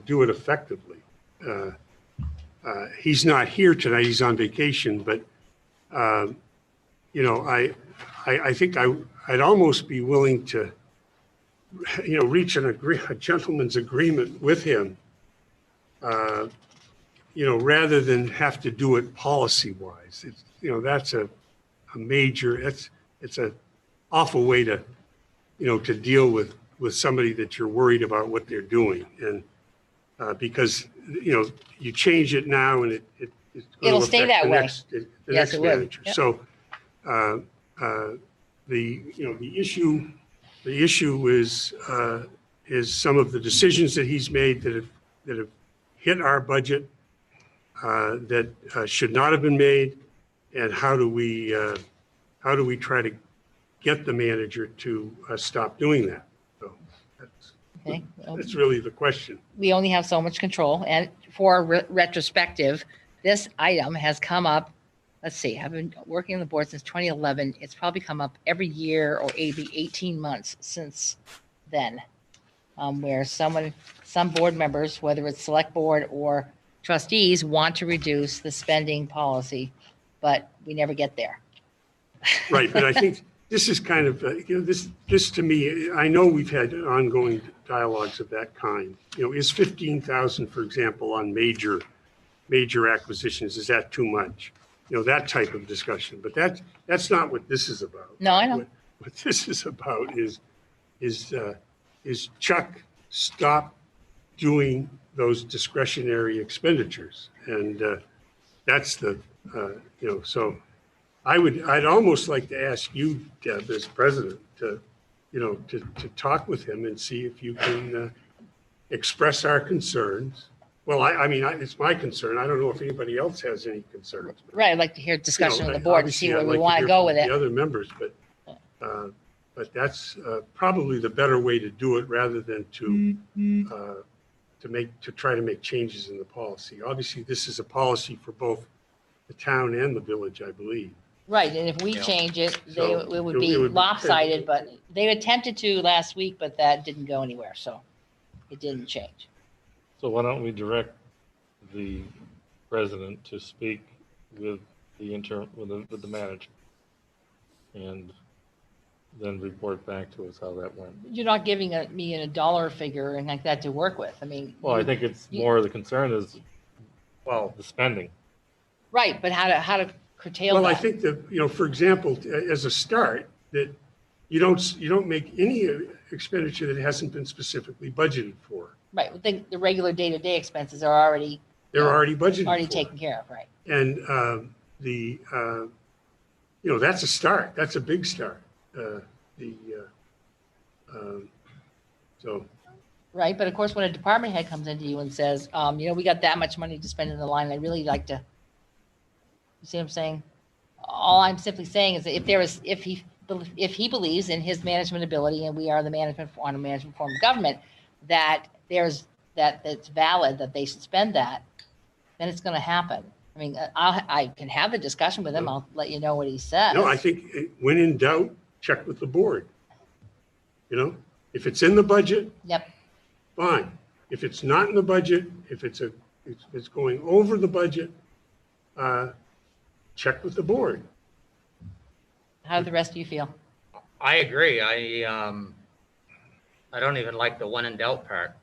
do it effectively. He's not here tonight. He's on vacation, but you know, I think I'd almost be willing to, you know, reach a gentleman's agreement with him, you know, rather than have to do it policy-wise. It's, you know, that's a major, it's an awful way to, you know, to deal with somebody that you're worried about what they're doing. And because, you know, you change it now and It'll stay that way. The Yes, next it would. manager. Yep. So the issue is some of the decisions that he's made that have hit our budget that should not have been made, and how do we try to get the manager to stop doing that? So Okay. Well, that's really the question. we only have so much control, and for retrospective, this item has come up. Let's see, I've been working on the board since 2011. It's probably come up every year or maybe 18 months since then, where some board members, whether it's select board or trustees, want to reduce the spending policy, but we never get there. Right, but I think this is kind of, you know, this to me, I know we've had ongoing dialogues of that kind. You know, is 15,000, for example, on major acquisitions, is that too much? You know, that type of discussion, but that's not what this is about. No, I know. What this is about is Chuck, stop doing those discretionary expenditures. And that's the, you know, so I'd almost like to ask you, Deb, as president, to, you know, to talk with him and see if you can express our concerns. Well, I mean, it's my concern. I don't know if anybody else has any concerns. Right, I'd like to hear discussion You know, of the board and see obviously, where I'd we like want to hear go from with it. the other members, but that's probably the better way to do it, rather than to try to make changes in the policy. Obviously, this is a policy for both the town and the village, I believe. Right, and if we Yeah. change it, So it would it be would be- lopsided, but they attempted to last week, but that didn't go anywhere, so it didn't change. so why don't we direct the president to speak with the intern, with the manager? And then report back to us how that went. You're not giving me a dollar figure and like that to work with. I mean. Well, I think it's more the concern is, well, the spending. Right, but how to curtail Well, that? I think that, you know, for example, as a start, that you don't make any expenditure that hasn't been specifically budgeted for. Right, the regular day-to-day expenses are already They're already budgeted for. taken care of, right? And you know, that's a start. That's a big start. So, Right, but of course, when a department head comes into you and says, we got that much money to spend in the line, I'd really like to, you see what I'm saying? All I'm simply saying is that if he believes in his management ability, and we are the management form of government, that that's valid, that they should spend that, then it's going to happen. I mean, I can have a discussion with him. I'll let you know what he says. no, I think when in doubt, check with the board. If it's in the budget, Yep. fine. If it's not in the budget, if it's going over the budget, check with the board. How do the rest of you feel? I agree. I don't even like the when in doubt part,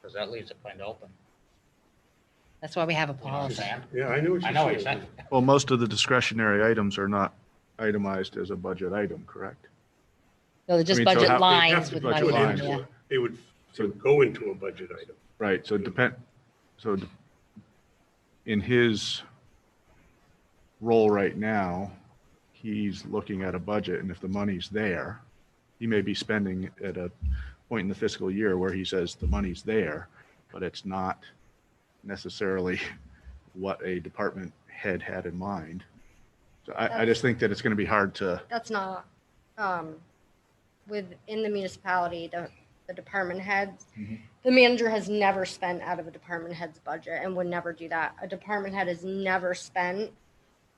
because that leaves it kind of open. That's why we have a You know what I'm policy. saying? Yeah, I know what I know what you're you're saying. saying. Well, most of the discretionary items are not itemized as a budget item, correct? No, they're just I mean, so budget how- They lines have to with go money in them, into yeah. it. They would go into a budget item. Right, so in his role right now, he's looking at a budget, and if the money's there, he may be spending at a point in the fiscal year where he says the money's there, but it's not necessarily what a department head had in mind. So I just think that it's going to be hard to, That's not, within the municipality, the department heads, the manager has never spent out of a department head's budget and would never do that. A department head has never spent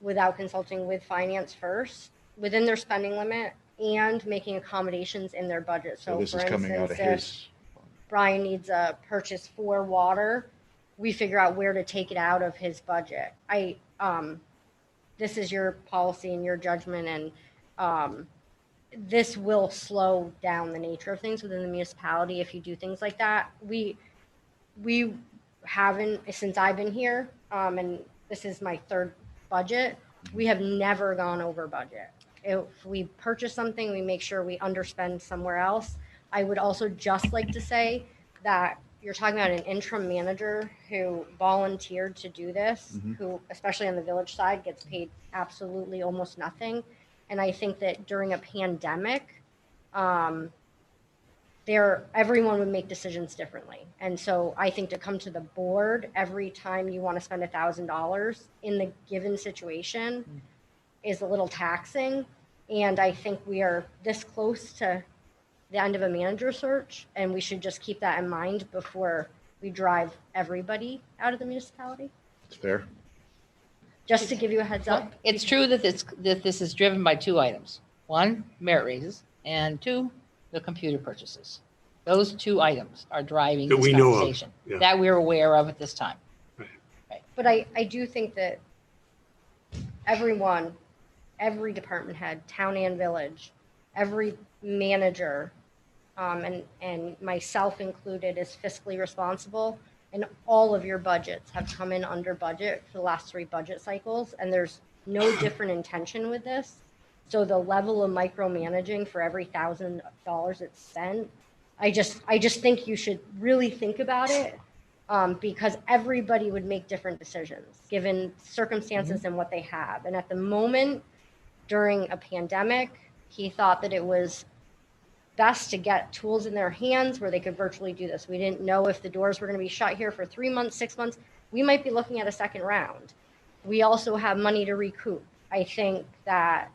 without consulting with finance first, within their spending limit, and making accommodations in their budget. so So this for is coming out instance, of if his. Brian needs a purchase for water, we figure out where to take it out of his budget. This is your policy and your judgment, and this will slow down the nature of things within the municipality if you do things like that. We haven't, since I've been here, and this is my third budget, we have never gone over budget. If we purchase something, we make sure we underspend somewhere else. I would also just like to say that you're talking about an interim manager who volunteered to do this, who, especially on the village side, gets paid absolutely almost nothing. And I think that during a pandemic, everyone would make decisions differently. And so I think to come to the board every time you want to spend $1,000 in the given situation is a little taxing. And I think we are this close to the end of a manager search, and we should just keep that in mind before we drive everybody out of the municipality. It's fair. Just to give you a heads up. It's true that this is driven by two items. One, merit raises, and two, the computer purchases. Those two items are driving That this we know of, conversation yeah. that we're aware of at this time. But I do think that everyone, every department head, town and village, every manager, and myself included, is fiscally responsible. And all of your budgets have come in under budget for the last 3 budget cycles, and there's no different intention with this. So the level of micromanaging for every $1,000 it's spent, I just think you should really think about it, because everybody would make different decisions given circumstances and what they have. And at the moment, during a pandemic, he thought that it was best to get tools in their hands where they could virtually do this. We didn't know if the doors were going to be shut here for 3 months, 6 months. We might be looking at a second round. We also have money to recoup. I think that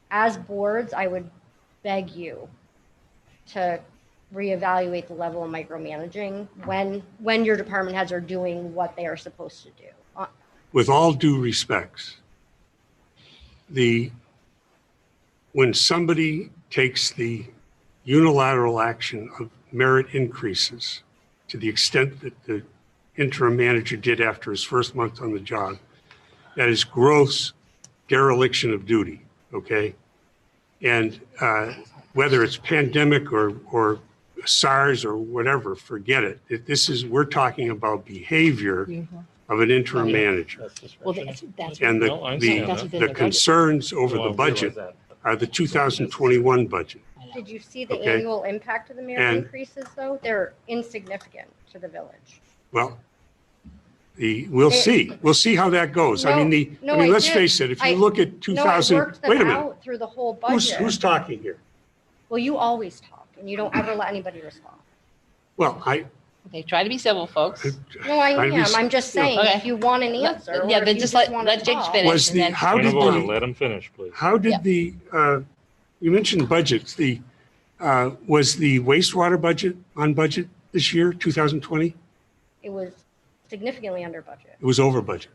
as boards, I would beg you to reevaluate the level of micromanaging when your department heads are doing what they are supposed to do. With all due respects, when somebody takes the unilateral action of merit increases to the extent that the interim manager did after his first month on the job, that is gross dereliction of duty, okay? And whether it's pandemic or SARS or whatever, forget it. We're talking about behavior of an interim manager. Well, that's And No, I understand that's that. within the their budget. concerns over No, I the realize budget that. are the 2021 budget. Did you see the Okay. annual impact of the merit And- increases, though? They're insignificant to the village. Well, we'll see how that goes. I mean, let's did. face it, if you I- look at No, I 2000, worked them wait a minute, out through the whole who's budget. talking here? Well, you always talk. and you don't ever let anybody respond. Well, Okay, try to be civil, folks. No, I I'd be am. s- I'm just you know- saying, Okay. if you want an answer, Yeah, or then if you just just let- want let to Jake talk. finish. was and the, then- how Point did of order, the, let him finish, please. how Yeah. did the, you mentioned budgets, was the wastewater budget on budget this year, 2020? It was significantly under budget. It was over budget.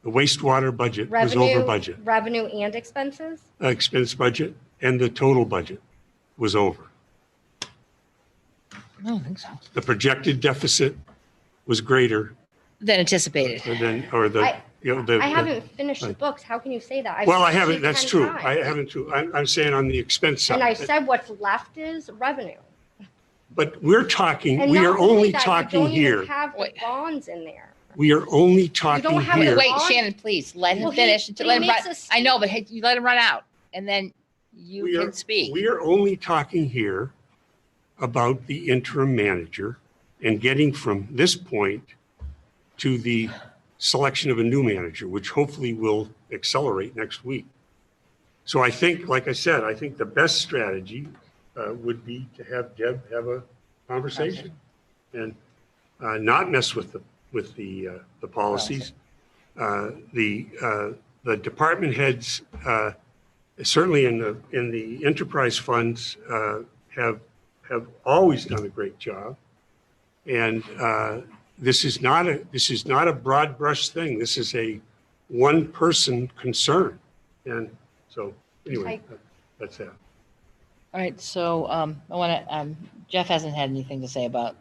The wastewater budget was over budget. Revenue and expenses? Expense budget and the total budget was over. I don't think so. The projected deficit was greater Than anticipated. than, or the, I- you know, the. I haven't finished the books. How can you say that? I've Well, I seen haven't, it that's 10 true. times. I haven't, too. I'm saying on the expense side. And I said what's left is revenue. But we're talking, And we not are only that, talking you don't even here, have the Wait. bonds in there. we are only talking don't have it. here. Wait, on- Shannon, please, let him Well, he- finish. but he Let him run. makes a I know, but hey, you let him run out and then you We are- can speak. We are only talking here about the interim manager and getting from this point to the selection of a new manager, which hopefully will accelerate next week. So I think, like I said, I think the best strategy would be to have Deb have a conversation and not mess with the policies. The department heads, certainly in the enterprise funds, have always done a great job. And this is not a broad brush thing. This is a one person concern. And so anyway, that's that. All right, so I want to, Jeff hasn't had anything to say about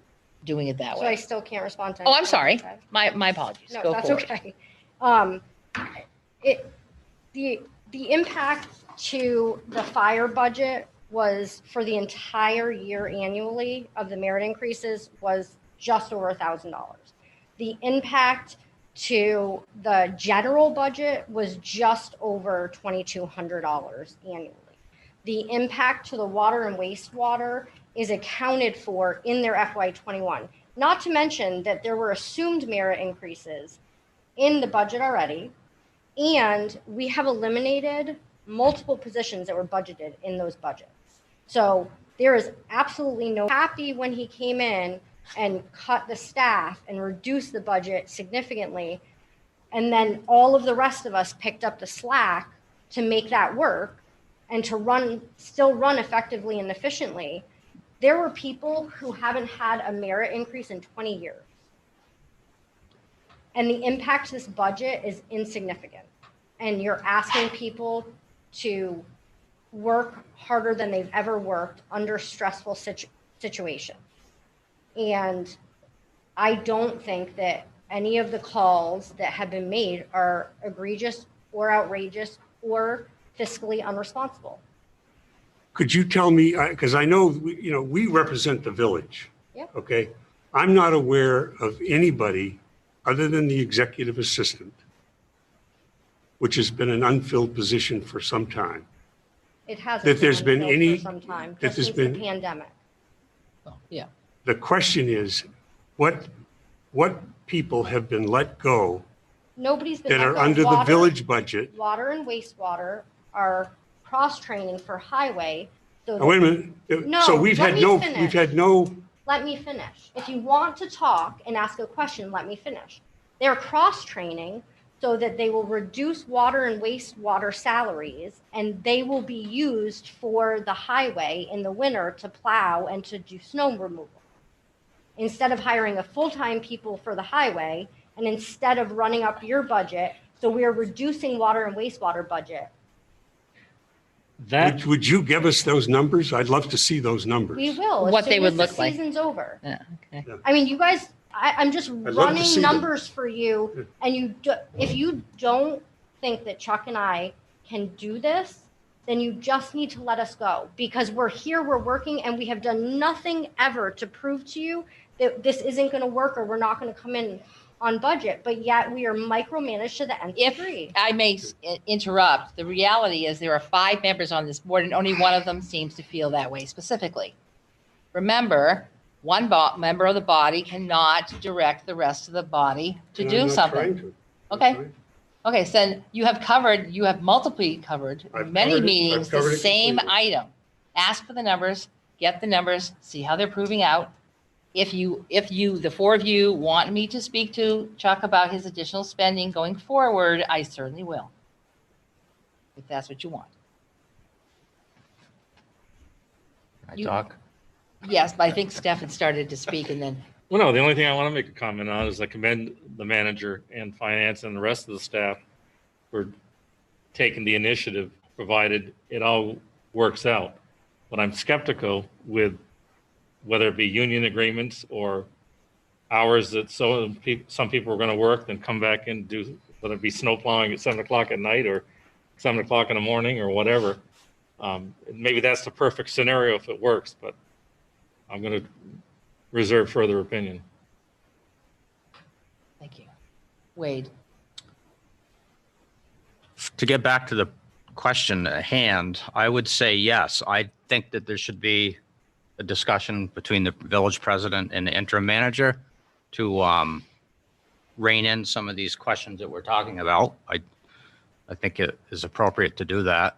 doing it that So I way. still can't respond to. Oh, I'm anything sorry. you said. My apologies. No, Go that's for it. okay. The impact to the fire budget was for the entire year annually of the merit increases was just over $1,000. The impact to the general budget was just over $2,200 annually. The impact to the water and wastewater is accounted for in their FY21. Not to mention that there were assumed merit increases in the budget already, and we have eliminated multiple positions that were budgeted in those budgets. So there is absolutely no happy when he came in and cut the staff and reduced the budget significantly. And then all of the rest of us picked up the slack to make that work and to still run effectively and efficiently. There were people who haven't had a merit increase in 20 years. And the impact to this budget is insignificant. And you're asking people to work harder than they've ever worked under stressful situations. And I don't think that any of the calls that have been made are egregious or outrageous or fiscally unresponsible. Could you tell me, because I know, we represent the village. Yeah. Okay. I'm not aware of anybody other than the executive assistant, which has been an unfilled position for some time. It hasn't That there's been unfilled any- for some time, that just there's since the been- pandemic. Oh, yeah. The question is, what people have been let go Nobody's been that let are go. under the Water- village budget? Water and wastewater are cross-training for highway. So Oh, wait a minute. No, So we've let had me no, finish. we've had no, let me finish. If you want to talk and ask a question, let me finish. They're cross-training so that they will reduce water and wastewater salaries, and they will be used for the highway in the winter to plow and to do snow removal. Instead of hiring a full-time people for the highway, and instead of running up your budget, so we're reducing water and wastewater budget. That, would you give us those numbers? I'd love to see those numbers. We will. as What they soon would as look the like. Season's over. Yeah, okay. I mean, you guys, I'm just love to running see them. numbers for you, and if you don't think that Chuck and I can do this, then you just need to let us go, because we're here, we're working, and we have done nothing ever to prove to you that this isn't going to work or we're not going to come in on budget, but yet we are micromanaged to the nth If degree. I may interrupt, the reality is there are 5 members on this board and only one of them seems to feel that way specifically. Remember, one member of the body cannot direct the rest of the body to And do I'm not something. trying to. I'm Okay. trying. Okay, so then you have multiply covered I've many covered it. meetings, I've covered the it same completely. item. Ask for the numbers, get the numbers, see how they're proving out. If the four of you want me to speak to Chuck about his additional spending going forward, I certainly will. If that's what you want. I You- talk. Yes, but I think Steph had started to speak and then, Well, no, the only thing I want to make a comment on is I commend the manager and finance and the rest of the staff for taking the initiative, provided it all works out. But I'm skeptical with whether it be union agreements or hours that some people are going to work, then come back and do, whether it be snow plowing at 7 o'clock at night or 7 o'clock in the morning or whatever. Maybe that's the perfect scenario if it works, but I'm going to reserve further opinion. thank you. Wade, To get back to the question at hand, I would say yes. I think that there should be a discussion between the village president and the interim manager to rein in some of these questions that we're talking about. I think it is appropriate to do that.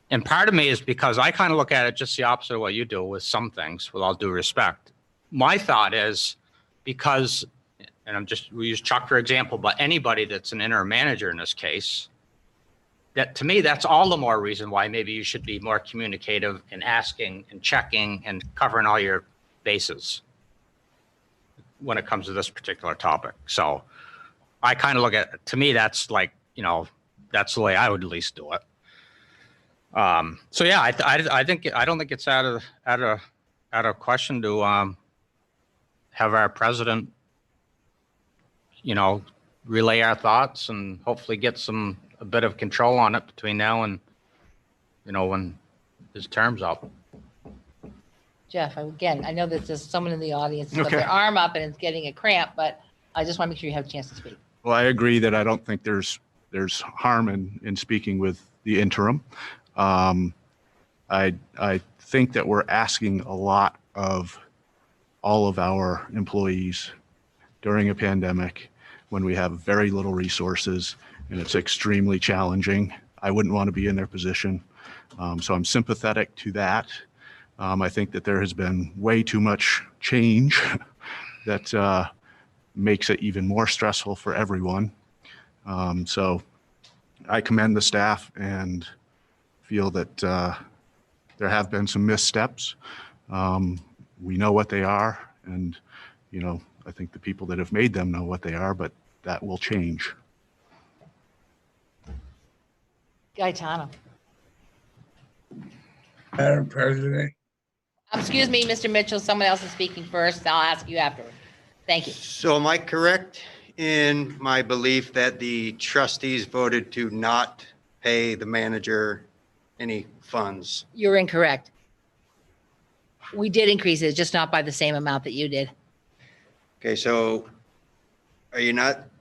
And part of me is because I kind of look at it just the opposite of what you do with some things, with all due respect. My thought is because, and we use Chuck for example, but anybody that's an interim manager in this case, that to me, that's all the more reason why maybe you should be more communicative in asking and checking and covering all your bases when it comes to this particular topic. So I kind of look at, to me, that's like, that's the way I would at least do it. So yeah, I don't think it's out of question to have our president, relay our thoughts and hopefully get a bit of control on it between now and, when his term's up. Jeff, again, I know that there's someone in the audience who's got Okay. their arm up and it's getting a cramp, but I just want to make sure you have a chance to speak. Well, I agree that I don't think there's harm in speaking with the interim. I think that we're asking a lot of all of our employees during a pandemic when we have very little resources and it's extremely challenging. I wouldn't want to be in their position. So I'm sympathetic to that. I think that there has been way too much change that makes it even more stressful for everyone. So I commend the staff and feel that there have been some missteps. We know what they are, and I think the people that have made them know what they are, but that will change. Gaetano. Madam President, Excuse me, Mr. Mitchell, someone else is speaking first. I'll ask you afterward. Thank you. So am I correct in my belief that the trustees voted to not pay the manager any funds? You're incorrect. We did increase it, just not by the same amount that you did. Okay, so are you not